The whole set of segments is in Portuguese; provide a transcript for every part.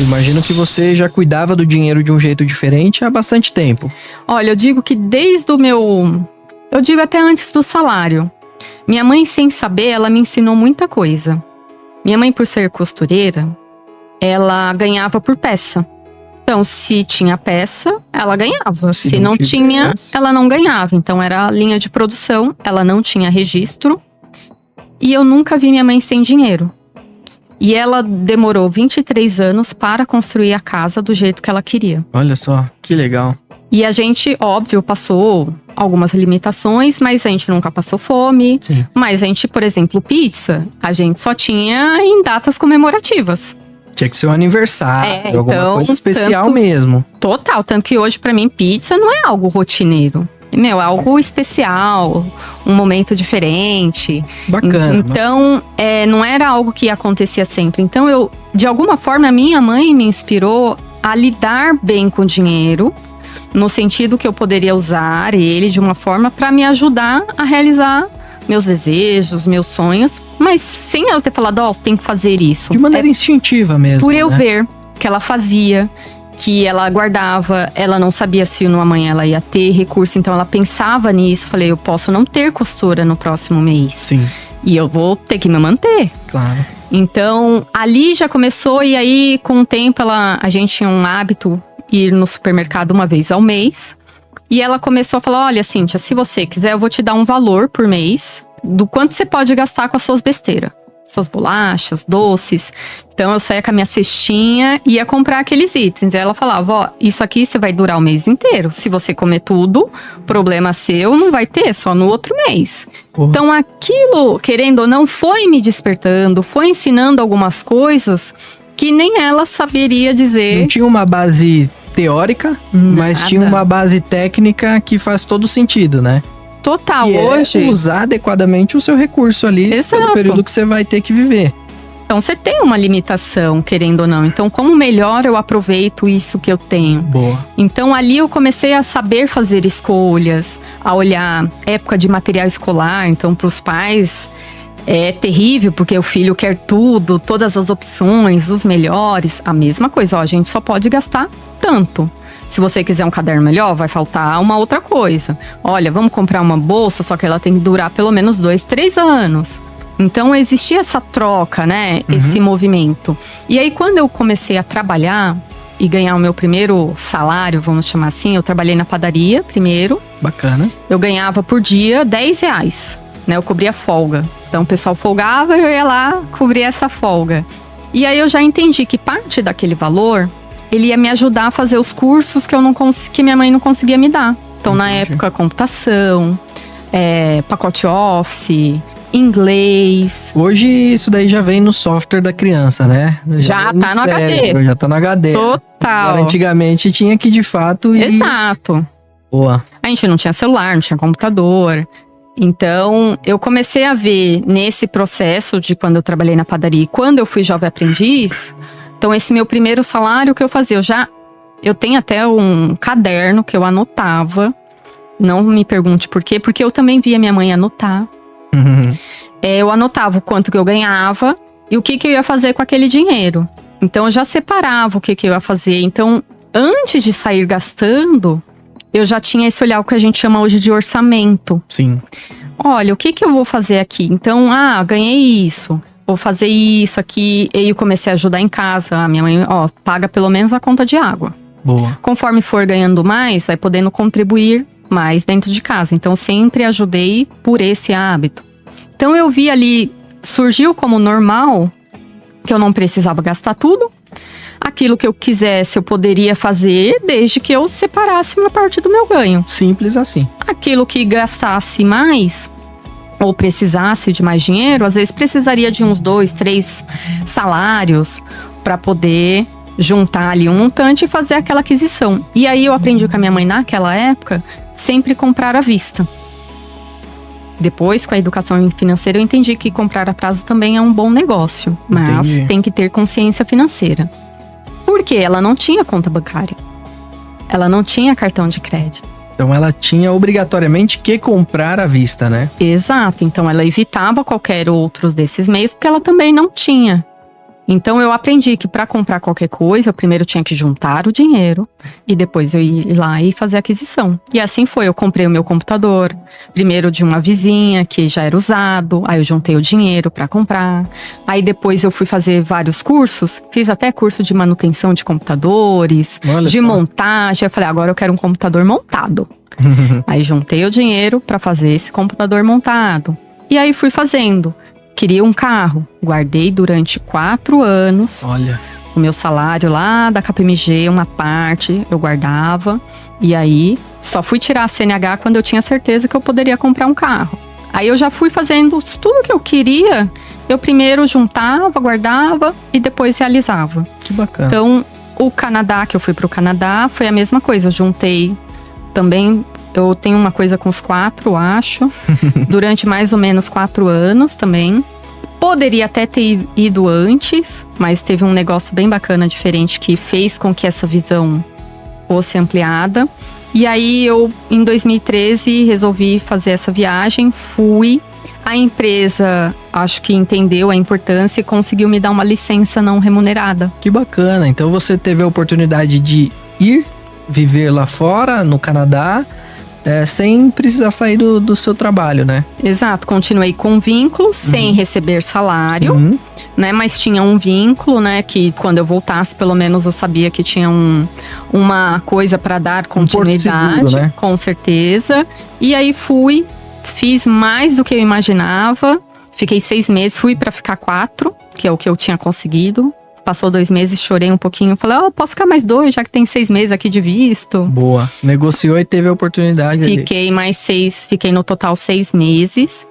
Imagino que você já cuidava do dinheiro de um jeito diferente há bastante tempo. Olha, eu digo que desde o meu... Eu digo até antes do salário. Minha mãe, sem saber, ela me ensinou muita coisa. Minha mãe, por ser costureira, ela ganhava por peça. Então, se tinha peça, ela ganhava. Se não tinha, ela não ganhava. Então, era a linha de produção, ela não tinha registro. E eu nunca vi minha mãe sem dinheiro. E ela demorou 23 anos para construir a casa do jeito que ela queria. Olha só, que legal. E a gente, óbvio, passou algumas limitações, mas a gente nunca passou fome. Sim. Mas a gente, por exemplo, pizza, a gente só tinha em datas comemorativas. Tinha que ser um aniversário, alguma então, coisa especial mesmo. Total, tanto que hoje pra mim pizza não é algo rotineiro. É algo especial, um momento diferente. Bacana. Então, não era algo que acontecia sempre. Então, de alguma forma, a minha mãe me inspirou a lidar bem com o dinheiro, no sentido que eu poderia usar ele de uma forma para me ajudar a realizar meus desejos, meus sonhos, mas sem ela ter falado, tem que fazer isso. De maneira instintiva mesmo. Por eu ver que ela fazia, que ela guardava, ela não sabia se amanhã ela ia ter recurso, então ela pensava nisso. Falei, eu posso não ter costura no próximo mês. Sim. E eu vou ter que me manter. Claro. Então, ali já começou, e aí, com o tempo, a gente tinha um hábito ir no supermercado uma vez ao mês. E ela começou a falar, olha, Cíntia, se você quiser, eu vou te dar um valor por mês do quanto você pode gastar com as suas besteiras. Suas bolachas, doces. Então, eu saía com a minha cestinha e ia comprar aqueles itens. E ela falava, isso aqui você vai durar o mês inteiro. Se você comer tudo, problema seu, não vai ter, só no outro mês. Então, aquilo, querendo ou não, foi me despertando, foi ensinando algumas coisas que nem ela saberia dizer. Não tinha uma base teórica, mas tinha uma base técnica que faz todo sentido, né? Total, que hoje. É usar adequadamente o seu recurso ali. Exato. No período que você vai ter que viver. Então você tem uma limitação, querendo ou não. Então, como melhor eu aproveito isso que eu tenho? Boa. Então, ali eu comecei a saber fazer escolhas, a olhar época de material escolar. Então, para os pais é terrível, porque o filho quer tudo, todas as opções, os melhores. A mesma coisa, a gente só pode gastar tanto. Se você quiser um caderno melhor, vai faltar uma outra coisa. Olha, vamos comprar uma bolsa, só que ela tem que durar pelo menos 2, 3 anos. Então, existia essa troca, né? Esse movimento. E aí, quando eu comecei a trabalhar e ganhar o meu primeiro salário, vamos chamar assim, eu trabalhei na padaria primeiro. Bacana. Eu ganhava por dia R$10, né? Eu cobria folga. Então, o pessoal folgava e eu ia lá cobrir essa folga. E aí, eu já entendi que parte daquele valor, ele ia me ajudar a fazer os cursos que minha mãe não conseguia me dar. Então, na época, computação, pacote Office, inglês. Hoje isso daí já vem no software da criança, né? Já tá no HD. Já tá no HD. Total. Agora, antigamente tinha que de fato ir... Exato. Boa. A gente não tinha celular, não tinha computador. Então, eu comecei a ver nesse processo de quando eu trabalhei na padaria e quando eu fui jovem aprendiz. Então, esse meu primeiro salário que eu fazia, eu tenho até um caderno que eu anotava. Não me pergunte por quê, porque eu também via minha mãe anotar. Eu anotava o quanto que eu ganhava e o que eu ia fazer com aquele dinheiro. Então, eu já separava o que eu ia fazer. Então, antes de sair gastando, eu já tinha esse olhar, o que a gente chama hoje de orçamento. Sim. Olha, o que eu vou fazer aqui? Então, ganhei isso. Vou fazer isso aqui. E eu comecei a ajudar em casa. A minha mãe, paga pelo menos a conta de água. Boa. Conforme for ganhando mais, vai podendo contribuir mais dentro de casa. Então, sempre ajudei por esse hábito. Então, eu vi ali, surgiu como normal, que eu não precisava gastar tudo. Aquilo que eu quisesse, eu poderia fazer, desde que eu separasse uma parte do meu ganho. Simples assim. Aquilo que gastasse mais, ou precisasse de mais dinheiro, às vezes precisaria de uns 2, 3 salários para poder juntar ali um montante e fazer aquela aquisição. E aí eu aprendi com a minha mãe naquela época, sempre comprar à vista. Depois, com a educação financeira, eu entendi que comprar a prazo também é um bom negócio, mas tem que ter consciência financeira. Porque ela não tinha conta bancária. Ela não tinha cartão de crédito. Então ela tinha obrigatoriamente que comprar à vista, né? Exato. Então ela evitava qualquer outro desses meios, porque ela também não tinha. Então eu aprendi que para comprar qualquer coisa, eu primeiro tinha que juntar o dinheiro e depois eu ir lá e fazer a aquisição. E assim foi, eu comprei o meu computador, primeiro de uma vizinha que já era usado, aí eu juntei o dinheiro para comprar. Aí depois eu fui fazer vários cursos, fiz até curso de manutenção de computadores, de montagem. Eu falei, agora eu quero um computador montado. Aí juntei o dinheiro para fazer esse computador montado. E aí fui fazendo. Queria um carro, guardei durante 4 anos. Olha. O meu salário lá da KPMG, uma parte eu guardava. E aí só fui tirar a CNH quando eu tinha certeza que eu poderia comprar um carro. Aí eu já fui fazendo tudo que eu queria. Eu primeiro juntava, guardava e depois realizava. Que bacana. Então, o Canadá, que eu fui pro Canadá, foi a mesma coisa. Juntei também, eu tenho uma coisa com os 4, acho. Durante mais ou menos 4 anos também. Poderia até ter ido antes, mas teve um negócio bem bacana, diferente, que fez com que essa visão fosse ampliada. E aí eu, em 2013, resolvi fazer essa viagem, fui. A empresa, acho que entendeu a importância e conseguiu me dar uma licença não remunerada. Que bacana, então você teve a oportunidade de ir viver lá fora, no Canadá, sem precisar sair do seu trabalho, né? Exato, continuei com vínculo, sem receber salário, né? Mas tinha um vínculo, né? Que quando eu voltasse, pelo menos eu sabia que tinha uma coisa para dar continuidade, seguro, né? Com certeza. E aí fui, fiz mais do que eu imaginava. Fiquei 6 meses, fui para ficar 4, que é o que eu tinha conseguido. Passou 2 meses, chorei um pouquinho. Falei, posso ficar mais 2, já que tem 6 meses aqui de visto. Boa. Negociou e teve a oportunidade. Fiquei ali mais 6, fiquei no total 6 meses.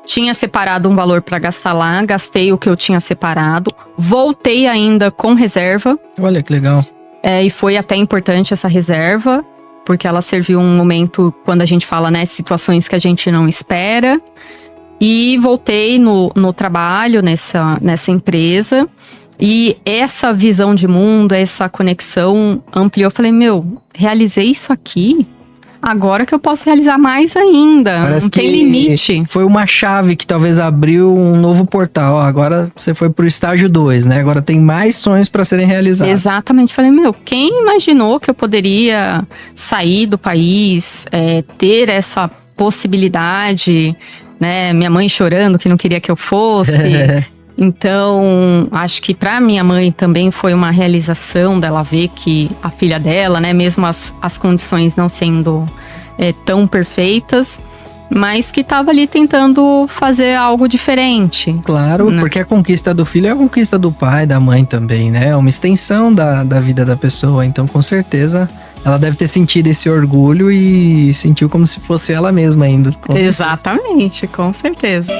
Tinha separado um valor para gastar lá, gastei o que eu tinha separado. Voltei ainda com reserva. Olha que legal. E foi até importante essa reserva, porque ela serviu um momento, quando a gente fala, né, situações que a gente não espera. E voltei no trabalho, nessa empresa. E essa visão de mundo, essa conexão ampliou. Eu falei, realizei isso aqui, agora que eu posso realizar mais ainda. Parece não tem limite. Foi uma chave que talvez abriu um novo portal. Agora você foi pro estágio 2, né? Agora tem mais sonhos para serem realizados. Exatamente. Falei, quem imaginou que eu poderia sair do país, ter essa possibilidade, né? Minha mãe chorando que não queria que eu fosse. Então, acho que para minha mãe também foi uma realização dela ver que a filha dela, né, mesmo as condições não sendo tão perfeitas, mas que estava ali tentando fazer algo diferente. Claro, né? Porque a conquista do filho é a conquista do pai, da mãe também, né? É uma extensão da vida da pessoa. Então, com certeza, ela deve ter sentido esse orgulho e sentiu como se fosse ela mesma ainda. Exatamente, com certeza.